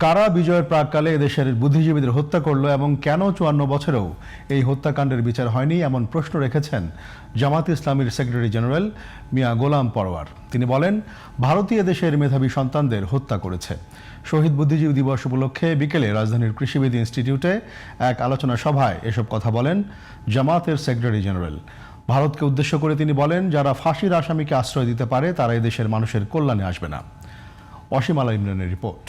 কারা বিজয়ের প্রাক্কালে এদেশের বুদ্ধিজীবীদের হত্যা করলো এবং কেন ৫৪ বছরেও এই হত্যাকাণ্ডের বিচার হয়নি এমন প্রশ্ন রেখেছেন জামাত ইসলামীর সেক্রেটারি জেনারেল মিয়া গোলাম পরওয়ার। তিনি বলেন, ভারতীয় দেশের মেধাবী সন্তানদের হত্যা করেছে। শহীদ বুদ্ধিজীবী দিবস উপলক্ষে বিকেলে রাজধানীর কৃষিবিদ ইনস্টিটিউটে এক আলোচনা সভায় এসব কথা বলেন জামাতের সেক্রেটারি জেনারেল। ভারতকে উদ্দেশ্য করে তিনি বলেন, যারা ফাঁসির আসামিকে আশ্রয় দিতে পারে তারা এদেশের মানুষের কল্যাণে আসবে না। অসীম আলা ইমরানের রিপোর্ট।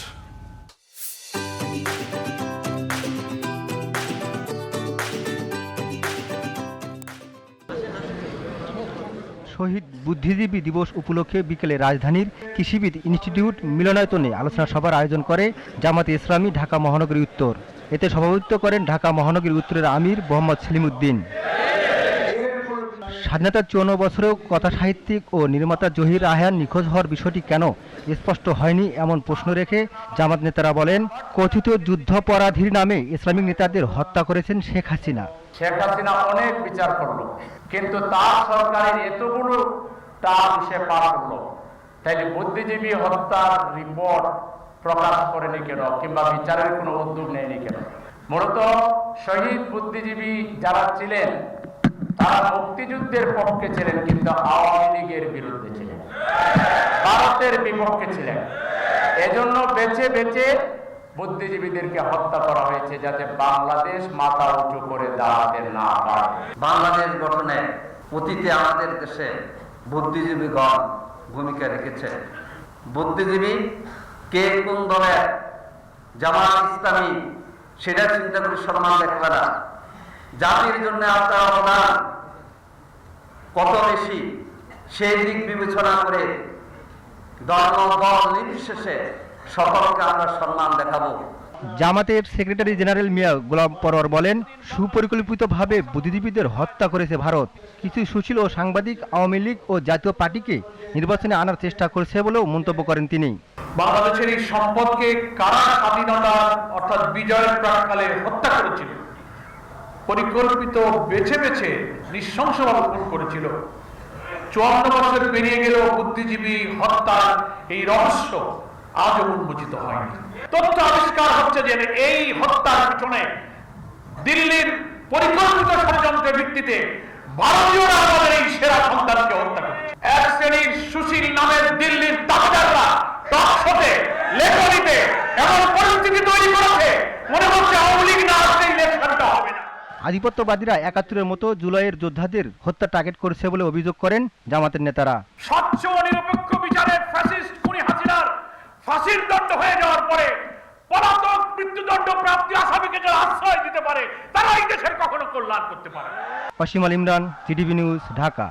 শহীদ বুদ্ধিজীবী দিবস উপলক্ষে বিকেলে রাজধানীর কৃষিবিদ ইনস্টিটিউট মিলনায়তনে আলোচনা সভার আয়োজন করে জামাতে ইসলামী ঢাকা মহানগরী উত্তর। এতে সভাপতিত্ব করেন ঢাকা মহানগরী উত্তরের আমির মোহাম্মদ সেলিমউদ্দিন। স্বাধীনতার ৫৪ বছরেও কথা সাহিত্যিক ও নির্মাতা জহির রায়হান নিখোঁজ হওয়ার বিষয়টি কেন স্পষ্ট হয়নি এমন প্রশ্ন রেখে জামাত নেতারা বলেন, কথিত যুদ্ধাপরাধীর নামে ইসলামিক নেতাদের হত্যা করেছেন শেখ হাসিনা। শেখ হাসিনা অনেক বিচার করলো, কিন্তু তার সরকারের এতগুলো টার্ম সে পার করলো, তাইলে বুদ্ধিজীবী হত্যার রিপোর্ট প্রকাশ করেনি কেন কিংবা বিচারের কোনো উদ্যোগ নেয়নি কেন? মূলত শহীদ বুদ্ধিজীবী যারা ছিলেন তারা মুক্তিযুদ্ধের পক্ষে ছিলেন, কিন্তু আওয়ামী লীগের বিরুদ্ধে ছিলেন, ভারতের বিপক্ষে ছিলেন। এজন্য বেছে বেছে বুদ্ধিজীবীদেরকে হত্যা করা হয়েছে, যাতে বাংলাদেশ মাথা উঁচু করে দাঁড়াতে না পারে। বাংলাদেশ গঠনে অতীতে আমাদের দেশে বুদ্ধিজীবীগণ ভূমিকা রেখেছে। বুদ্ধিজীবী কে কোন দলের, জামাত ইসলামী, সেটা চিন্তা করে সম্মান দেখাবে না। জাতির জন্য আপনার অবদান কত বেশি সেই দিক বিবেচনা করে ধর্ম দল নির্বিশেষে সকলকে আমরা সম্মান দেখাবো। জামাতের সেক্রেটারি জেনারেল মিয়া গোলাম পরওয়ার বলেন, সুপরিকল্পিতভাবে বুদ্ধিজীবীদের হত্যা করেছে ভারত। কিছু সুশীল ও সাংবাদিক আওয়ামী লীগ ও জাতীয় পার্টিকে নির্বাচনে আনার চেষ্টা করছে বলেও মন্তব্য করেন তিনি। বাংলাদেশের এই সম্পদকে কারা স্বাধীনতা অর্থাৎ বিজয়ের প্রাক্কালে হত্যা করেছিল, পরিকল্পিত বেছে বেছে নৃশংসভাবে খুন করেছিল। ৫৪ বছর পেরিয়ে গেলেও বুদ্ধিজীবী হত্যার এই রহস্য আজও উন্মোচিত হয়নি। তথ্য আবিষ্কার হচ্ছে যে এই হত্যার পিছনে দিল্লির পরিকল্পিত ষড়যন্ত্রের ভিত্তিতে ভারতীয়রা আমাদের এই সেরা সন্তানকে হত্যা করেছে। এক শ্রেণীর সুশীল নামের দিল্লির দাবিদাররা টকশোতে, লেখনীতে এমন পরিস্থিতি তৈরি করেছে, মনে হচ্ছে আওয়ামী লীগ না আসলে ইলেকশনটা হবে না। আধিপত্যবাদীরা ৭১-এর মতো জুলাইয়ের যোদ্ধাদের হত্যা টার্গেট করেছে বলে অভিযোগ করেন জামাতের নেতারা। স্বচ্ছ ও নিরপেক্ষ বিচারের ফ্যাসিস্ট খুনি হাসিনার ফাঁসির দণ্ড হয়ে যাওয়ার পরে পলাতক মৃত্যুদণ্ড প্রাপ্তি আসামিকে যারা আশ্রয় দিতে পারে তারা এই দেশের কখনো কল্যাণ করতে পারে। অসীম আল ইমরান, জিটিভি নিউজ, ঢাকা।